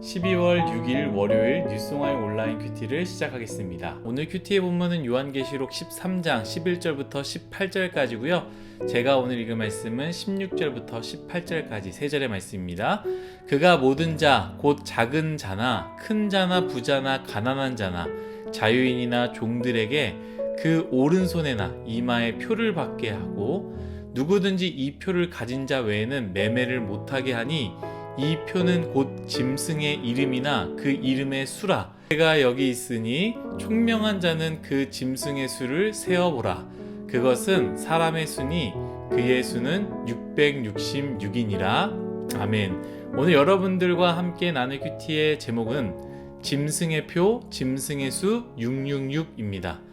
12월 6일 월요일 뉴송아의 온라인 큐티를 시작하겠습니다. 오늘 큐티의 본문은 요한계시록 13장 11절부터 18절까지고요. 제가 오늘 읽을 말씀은 16절부터 18절까지 3절의 말씀입니다. 그가 모든 자, 곧 작은 자나 큰 자나 부자나 가난한 자나 자유인이나 종들에게 그 오른손에나 이마에 표를 받게 하고 누구든지 이 표를 가진 자 외에는 매매를 못하게 하니 이 표는 곧 짐승의 이름이나 그 이름의 수라. 내가 여기 있으니 총명한 자는 그 짐승의 수를 세어보라. 그것은 사람의 수니 그의 수는 666이니라. 아멘. 오늘 여러분들과 함께 나눌 큐티의 제목은 짐승의 표, 짐승의 수 666입니다.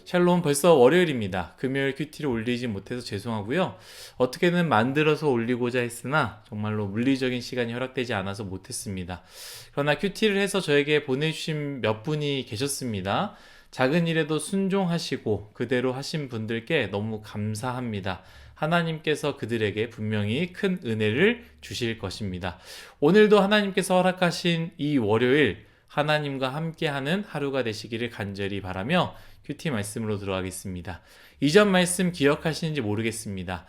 샬롬, 벌써 월요일입니다. 금요일 큐티를 올리지 못해서 죄송하고요. 어떻게든 만들어서 올리고자 했으나 정말로 물리적인 시간이 허락되지 않아서 못했습니다. 그러나 큐티를 해서 저에게 보내주신 몇 분이 계셨습니다. 작은 일에도 순종하시고 그대로 하신 분들께 너무 감사합니다. 하나님께서 그들에게 분명히 큰 은혜를 주실 것입니다. 오늘도 하나님께서 허락하신 이 월요일 하나님과 함께하는 하루가 되시기를 간절히 바라며 큐티 말씀으로 들어가겠습니다. 이전 말씀 기억하시는지 모르겠습니다.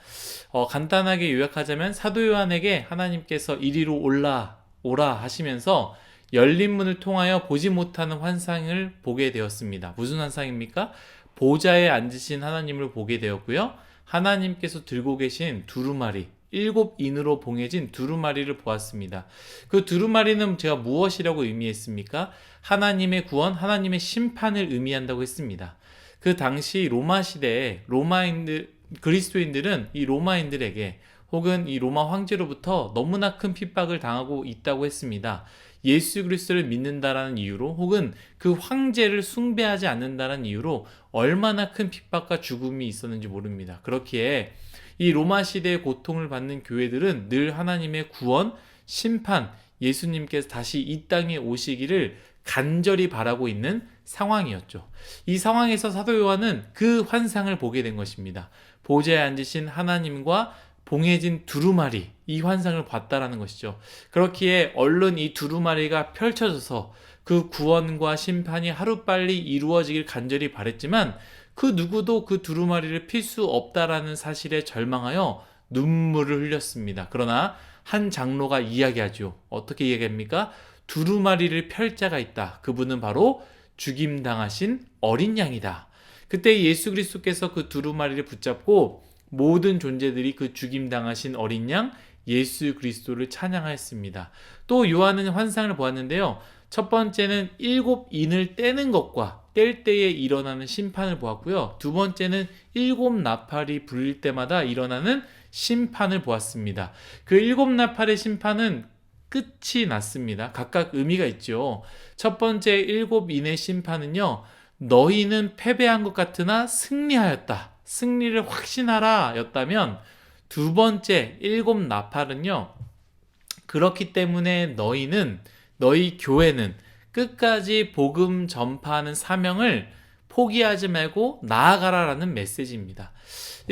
간단하게 요약하자면 사도 요한에게 하나님께서 이리로 오라 하시면서 열린 문을 통하여 보지 못하는 환상을 보게 되었습니다. 무슨 환상입니까? 보좌에 앉으신 하나님을 보게 되었고요. 하나님께서 들고 계신 두루마리, 7인으로 봉해진 두루마리를 보았습니다. 그 두루마리는 제가 무엇이라고 의미했습니까? 하나님의 구원, 하나님의 심판을 의미한다고 했습니다. 그 당시 로마 시대에 그리스도인들은 이 로마인들에게 혹은 이 로마 황제로부터 너무나 큰 핍박을 당하고 있다고 했습니다. 예수 그리스도를 믿는다라는 이유로 혹은 그 황제를 숭배하지 않는다는 이유로 얼마나 큰 핍박과 죽음이 있었는지 모릅니다. 그렇기에 이 로마 시대의 고통을 받는 교회들은 늘 하나님의 구원, 심판, 예수님께서 다시 이 땅에 오시기를 간절히 바라고 있는 상황이었죠. 이 상황에서 사도 요한은 그 환상을 보게 된 것입니다. 보좌에 앉으신 하나님과 봉해진 두루마리, 이 환상을 봤다라는 것이죠. 그렇기에 얼른 이 두루마리가 펼쳐져서 그 구원과 심판이 하루빨리 이루어지길 간절히 바랬지만 그 누구도 그 두루마리를 필 수 없다라는 사실에 절망하여 눈물을 흘렸습니다. 그러나 한 장로가 이야기하죠. 어떻게 이야기합니까? 두루마리를 펼 자가 있다. 그분은 바로 죽임당하신 어린 양이다. 그때 예수 그리스도께서 그 두루마리를 붙잡고 모든 존재들이 그 죽임당하신 어린 양 예수 그리스도를 찬양하였습니다. 또 요한은 환상을 보았는데요. 첫 번째는 7인을 떼는 것과 뗄 때에 일어나는 심판을 보았고요. 두 번째는 7나팔이 불릴 때마다 일어나는 심판을 보았습니다. 그 7나팔의 심판은 끝이 났습니다. 각각 의미가 있죠. 첫 번째 7인의 심판은요. 너희는 패배한 것 같으나 승리하였다. 승리를 확신하라 였다면 두 번째 7나팔은요. 그렇기 때문에 너희 교회는 끝까지 복음 전파하는 사명을 포기하지 말고 나아가라라는 메시지입니다.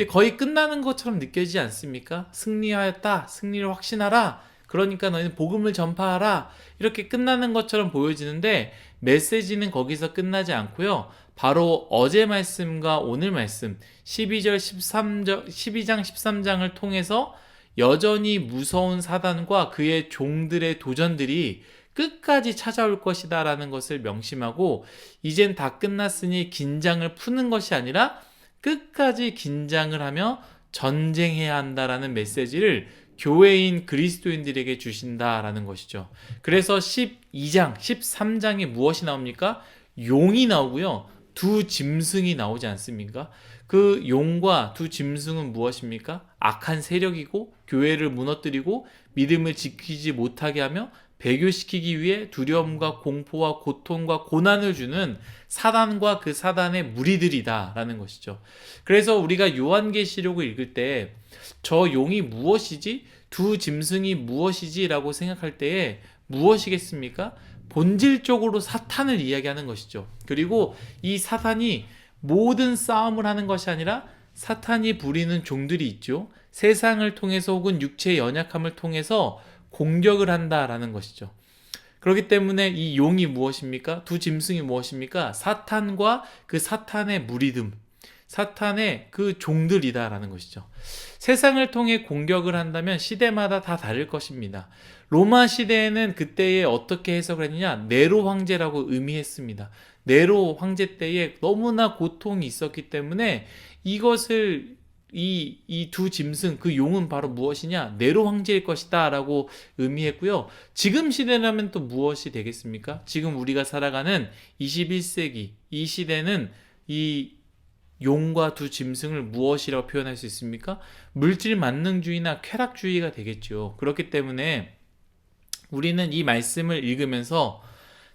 거의 끝나는 것처럼 느껴지지 않습니까? 승리하였다, 승리를 확신하라, 그러니까 너희는 복음을 전파하라, 이렇게 끝나는 것처럼 보여지는데 메시지는 거기서 끝나지 않고요. 바로 어제 말씀과 오늘 말씀 12장 13장을 통해서 여전히 무서운 사단과 그의 종들의 도전들이 끝까지 찾아올 것이다 라는 것을 명심하고 이젠 다 끝났으니 긴장을 푸는 것이 아니라 끝까지 긴장을 하며 전쟁해야 한다라는 메시지를 교회인 그리스도인들에게 주신다라는 것이죠. 그래서 12장, 13장에 무엇이 나옵니까? 용이 나오고요. 두 짐승이 나오지 않습니까? 그 용과 두 짐승은 무엇입니까? 악한 세력이고 교회를 무너뜨리고 믿음을 지키지 못하게 하며 배교시키기 위해 두려움과 공포와 고통과 고난을 주는 사단과 그 사단의 무리들이다 라는 것이죠. 그래서 우리가 요한계시록을 읽을 때 저 용이 무엇이지? 두 짐승이 무엇이지? 라고 생각할 때에 무엇이겠습니까? 본질적으로 사탄을 이야기하는 것이죠. 그리고 이 사탄이 모든 싸움을 하는 것이 아니라 사탄이 부리는 종들이 있죠. 세상을 통해서 혹은 육체의 연약함을 통해서 공격을 한다라는 것이죠. 그렇기 때문에 이 용이 무엇입니까? 두 짐승이 무엇입니까? 사탄과 그 사탄의 무리들, 사탄의 그 종들이다라는 것이죠. 세상을 통해 공격을 한다면 시대마다 다 다를 것입니다. 로마 시대에는 그때에 어떻게 해석을 했느냐? 네로 황제라고 의미했습니다. 네로 황제 때에 너무나 고통이 있었기 때문에 이것을 이 두 짐승, 그 용은 바로 무엇이냐? 네로 황제일 것이다 라고 의미했고요. 지금 시대라면 또 무엇이 되겠습니까? 지금 우리가 살아가는 21세기, 이 시대는 이 용과 두 짐승을 무엇이라고 표현할 수 있습니까? 물질 만능주의나 쾌락주의가 되겠죠. 그렇기 때문에 우리는 이 말씀을 읽으면서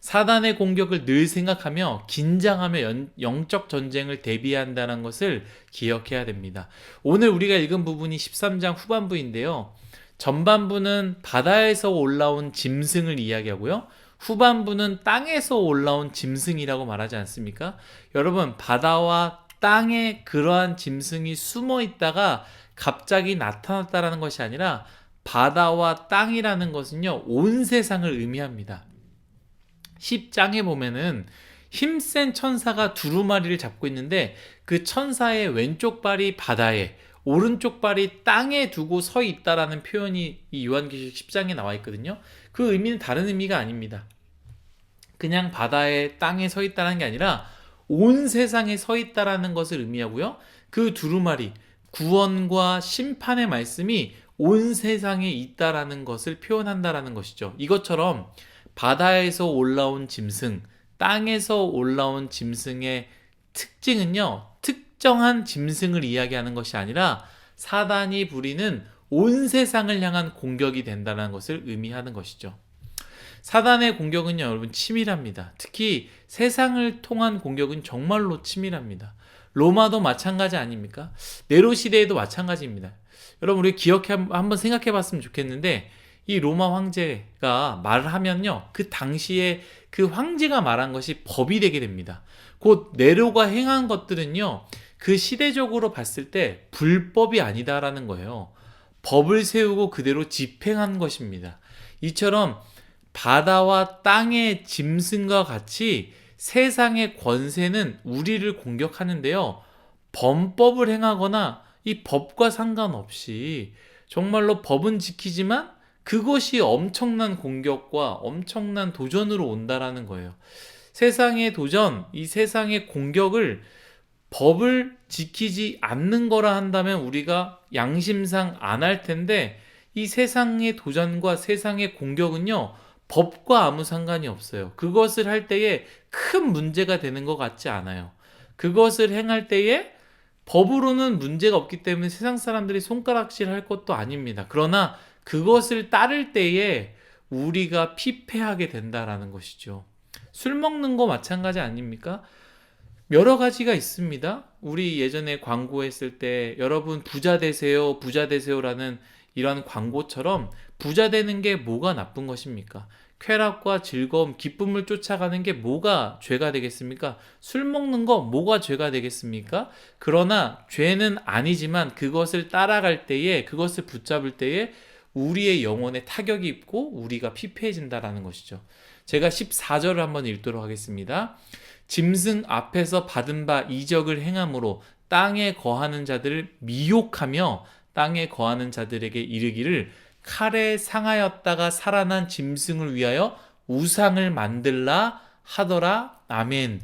사단의 공격을 늘 생각하며 긴장하며 영적 전쟁을 대비한다는 것을 기억해야 됩니다. 오늘 우리가 읽은 부분이 13장 후반부인데요. 전반부는 바다에서 올라온 짐승을 이야기하고요. 후반부는 땅에서 올라온 짐승이라고 말하지 않습니까? 여러분, 바다와 땅에 그러한 짐승이 숨어 있다가 갑자기 나타났다는 것이 아니라 바다와 땅이라는 것은요, 온 세상을 의미합니다. 10장에 보면은 힘센 천사가 두루마리를 잡고 있는데 그 천사의 왼쪽 발이 바다에, 오른쪽 발이 땅에 두고 서 있다라는 표현이 이 요한계시록 10장에 나와 있거든요. 그 의미는 다른 의미가 아닙니다. 그냥 바다에, 땅에 서 있다는 게 아니라 온 세상에 서 있다라는 것을 의미하고요. 그 두루마리, 구원과 심판의 말씀이 온 세상에 있다라는 것을 표현한다라는 것이죠. 이것처럼 바다에서 올라온 짐승, 땅에서 올라온 짐승의 특징은요, 특정한 짐승을 이야기하는 것이 아니라 사단이 부리는 온 세상을 향한 공격이 된다는 것을 의미하는 것이죠. 사단의 공격은요, 여러분, 치밀합니다. 특히 세상을 통한 공격은 정말로 치밀합니다. 로마도 마찬가지 아닙니까? 네로 시대에도 마찬가지입니다. 여러분, 우리 한번 생각해 봤으면 좋겠는데, 이 로마 황제가 말을 하면요, 그 당시에 그 황제가 말한 것이 법이 되게 됩니다. 곧 네로가 행한 것들은요, 그 시대적으로 봤을 때 불법이 아니다라는 거예요. 법을 세우고 그대로 집행한 것입니다. 이처럼 바다와 땅의 짐승과 같이 세상의 권세는 우리를 공격하는데요, 범법을 행하거나 이 법과 상관없이 정말로 법은 지키지만 그것이 엄청난 공격과 엄청난 도전으로 온다라는 거예요. 세상의 도전, 이 세상의 공격을 법을 지키지 않는 거라 한다면 우리가 양심상 안 할 텐데, 이 세상의 도전과 세상의 공격은요, 법과 아무 상관이 없어요. 그것을 할 때에 큰 문제가 되는 것 같지 않아요. 그것을 행할 때에 법으로는 문제가 없기 때문에 세상 사람들이 손가락질 할 것도 아닙니다. 그러나 그것을 따를 때에 우리가 피폐하게 된다라는 것이죠. 술 먹는 거 마찬가지 아닙니까? 여러 가지가 있습니다. 우리 예전에 광고했을 때 여러분 부자 되세요, 부자 되세요라는 이런 광고처럼 부자 되는 게 뭐가 나쁜 것입니까? 쾌락과 즐거움, 기쁨을 쫓아가는 게 뭐가 죄가 되겠습니까? 술 먹는 거 뭐가 죄가 되겠습니까? 그러나 죄는 아니지만 그것을 따라갈 때에, 그것을 붙잡을 때에 우리의 영혼에 타격이 입고 우리가 피폐해진다라는 것이죠. 제가 14절을 한번 읽도록 하겠습니다. 짐승 앞에서 받은 바 이적을 행함으로 땅에 거하는 자들을 미혹하며 땅에 거하는 자들에게 이르기를 칼에 상하였다가 살아난 짐승을 위하여 우상을 만들라 하더라. 아멘.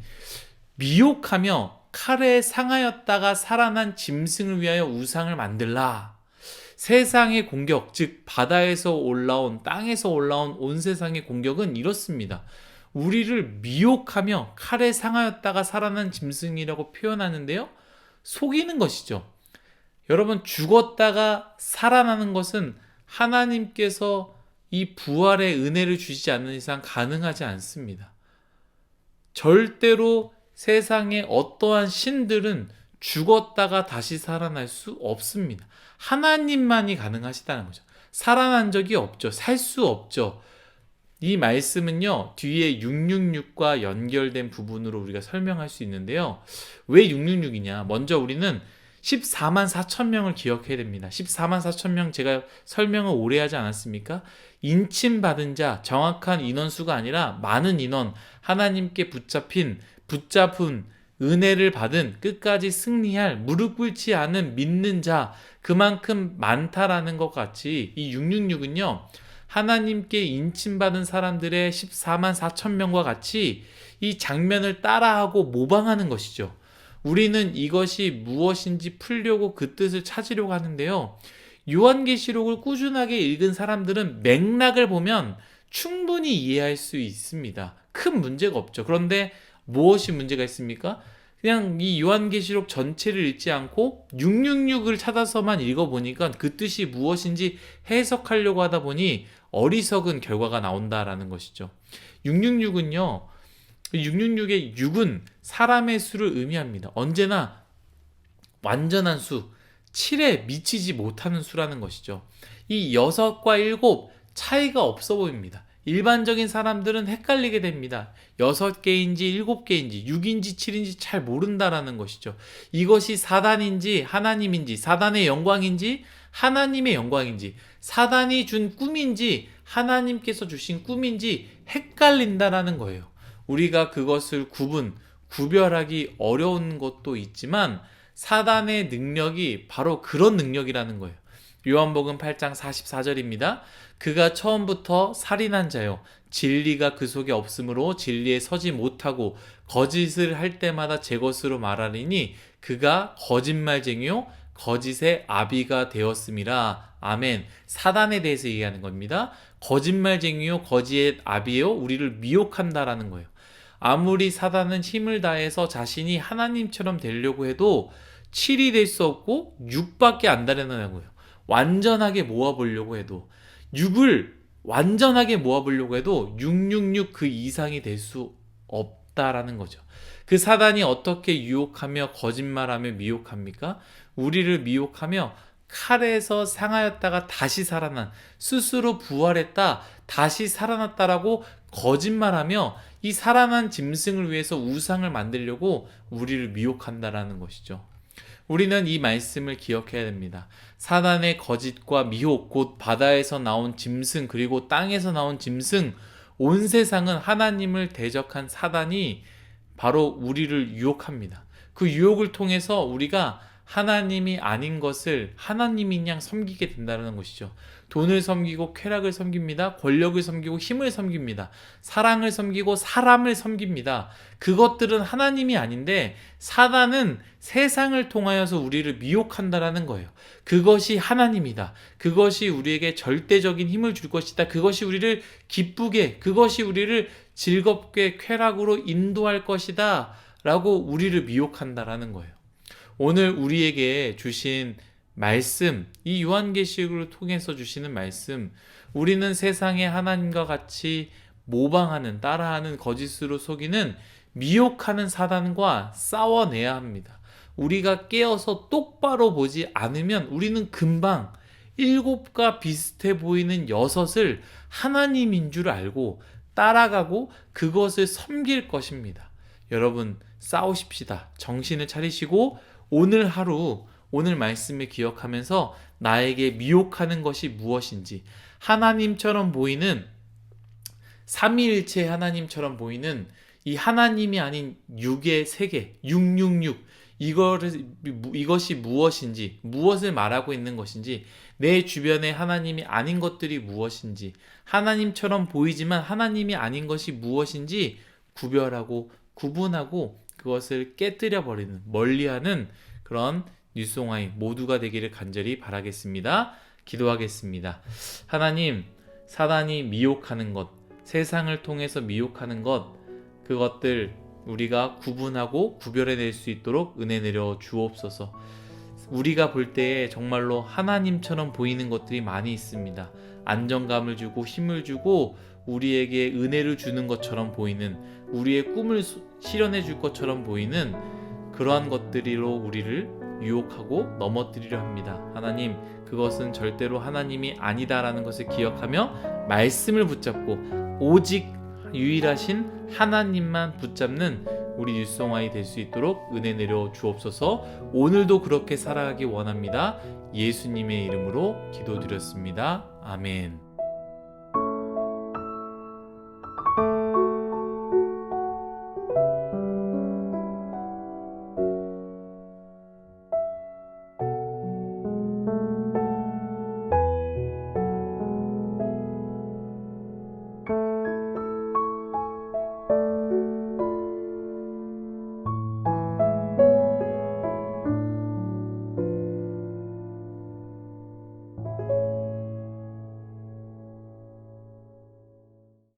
미혹하며 칼에 상하였다가 살아난 짐승을 위하여 우상을 만들라. 세상의 공격, 즉 바다에서 올라온, 땅에서 올라온 온 세상의 공격은 이렇습니다. 우리를 미혹하며 칼에 상하였다가 살아난 짐승이라고 표현하는데요, 속이는 것이죠. 여러분, 죽었다가 살아나는 것은 하나님께서 이 부활의 은혜를 주시지 않는 이상 가능하지 않습니다. 절대로 세상의 어떠한 신들은 죽었다가 다시 살아날 수 없습니다. 하나님만이 가능하시다는 거죠. 살아난 적이 없죠. 살 수 없죠. 이 말씀은요, 뒤에 666과 연결된 부분으로 우리가 설명할 수 있는데요. 왜 666이냐? 먼저 우리는 14만 4천 명을 기억해야 됩니다. 14만 4천 명 제가 설명을 오래 하지 않았습니까? 인침받은 자, 정확한 인원수가 아니라 많은 인원, 하나님께 붙잡은 은혜를 받은 끝까지 승리할 무릎 꿇지 않은 믿는 자, 그만큼 많다라는 것 같이 이 666은요. 하나님께 인침받은 사람들의 14만 4천 명과 같이 이 장면을 따라하고 모방하는 것이죠. 우리는 이것이 무엇인지 풀려고 그 뜻을 찾으려고 하는데요. 요한계시록을 꾸준하게 읽은 사람들은 맥락을 보면 충분히 이해할 수 있습니다. 큰 문제가 없죠. 그런데 무엇이 문제가 있습니까? 그냥 이 요한계시록 전체를 읽지 않고 666을 찾아서만 읽어보니까 그 뜻이 무엇인지 해석하려고 하다 보니 어리석은 결과가 나온다라는 것이죠. 666은요. 666의 6은 사람의 수를 의미합니다. 언제나 완전한 수, 7에 미치지 못하는 수라는 것이죠. 이 6과 7 차이가 없어 보입니다. 일반적인 사람들은 헷갈리게 됩니다. 6개인지 7개인지 6인지 7인지 잘 모른다라는 것이죠. 이것이 사단인지 하나님인지, 사단의 영광인지 하나님의 영광인지, 사단이 준 꿈인지 하나님께서 주신 꿈인지 헷갈린다라는 거예요. 우리가 그것을 구별하기 어려운 것도 있지만 사단의 능력이 바로 그런 능력이라는 거예요. 요한복음 8장 44절입니다. 그가 처음부터 살인한 자요, 진리가 그 속에 없으므로 진리에 서지 못하고 거짓을 할 때마다 제 것으로 말하리니 그가 거짓말쟁이요 거짓의 아비가 되었음이라. 아멘. 사단에 대해서 얘기하는 겁니다. 거짓말쟁이요 거짓의 아비요, 우리를 미혹한다라는 거예요. 아무리 사단은 힘을 다해서 자신이 하나님처럼 되려고 해도 7이 될 수 없고 6밖에 안 되는 거예요. 완전하게 모아보려고 해도 6을 완전하게 모아보려고 해도 666 그 이상이 될 수 없다라는 거죠. 그 사단이 어떻게 유혹하며 거짓말하며 미혹합니까? 우리를 미혹하며 칼에서 상하였다가 다시 살아난, 스스로 부활했다 다시 살아났다라고 거짓말하며 이 살아난 짐승을 위해서 우상을 만들려고 우리를 미혹한다라는 것이죠. 우리는 이 말씀을 기억해야 됩니다. 사단의 거짓과 미혹, 곧 바다에서 나온 짐승 그리고 땅에서 나온 짐승, 온 세상은 하나님을 대적한 사단이 바로 우리를 유혹합니다. 그 유혹을 통해서 우리가 하나님이 아닌 것을 하나님인 양 섬기게 된다는 것이죠. 돈을 섬기고 쾌락을 섬깁니다. 권력을 섬기고 힘을 섬깁니다. 사랑을 섬기고 사람을 섬깁니다. 그것들은 하나님이 아닌데 사단은 세상을 통하여서 우리를 미혹한다라는 거예요. 그것이 하나님이다. 그것이 우리에게 절대적인 힘을 줄 것이다. 그것이 우리를 기쁘게, 그것이 우리를 즐겁게 쾌락으로 인도할 것이다 라고 우리를 미혹한다라는 거예요. 오늘 우리에게 주신 말씀, 이 요한계시록을 통해서 주시는 말씀, 우리는 세상의 하나님과 같이 모방하는, 따라하는, 거짓으로 속이는, 미혹하는 사단과 싸워내야 합니다. 우리가 깨어서 똑바로 보지 않으면 우리는 금방 7과 비슷해 보이는 6을 하나님인 줄 알고 따라가고 그것을 섬길 것입니다. 여러분, 싸우십시다. 정신을 차리시고 오늘 하루, 오늘 말씀을 기억하면서 나에게 미혹하는 것이 무엇인지, 하나님처럼 보이는, 삼위일체 하나님처럼 보이는 이 하나님이 아닌 6의 세계, 666, 이것이 무엇인지, 무엇을 말하고 있는 것인지, 내 주변에 하나님이 아닌 것들이 무엇인지, 하나님처럼 보이지만 하나님이 아닌 것이 무엇인지 구별하고 구분하고 그것을 깨뜨려 버리는, 멀리하는 그런 뉴스옹아이 모두가 되기를 간절히 바라겠습니다. 기도하겠습니다. 하나님, 사단이 미혹하는 것, 세상을 통해서 미혹하는 것, 그것들 우리가 구분하고 구별해낼 수 있도록 은혜 내려 주옵소서. 우리가 볼 때에 정말로 하나님처럼 보이는 것들이 많이 있습니다. 안정감을 주고 힘을 주고 우리에게 은혜를 주는 것처럼 보이는, 우리의 꿈을 실현해 줄 것처럼 보이는 그러한 것들로 우리를 유혹하고 넘어뜨리려 합니다. 하나님, 그것은 절대로 하나님이 아니다라는 것을 기억하며 말씀을 붙잡고 오직 유일하신 하나님만 붙잡는 우리 뉴스송아이 될 수 있도록 은혜 내려 주옵소서. 오늘도 그렇게 살아가기 원합니다. 예수님의 이름으로 기도드렸습니다. 아멘.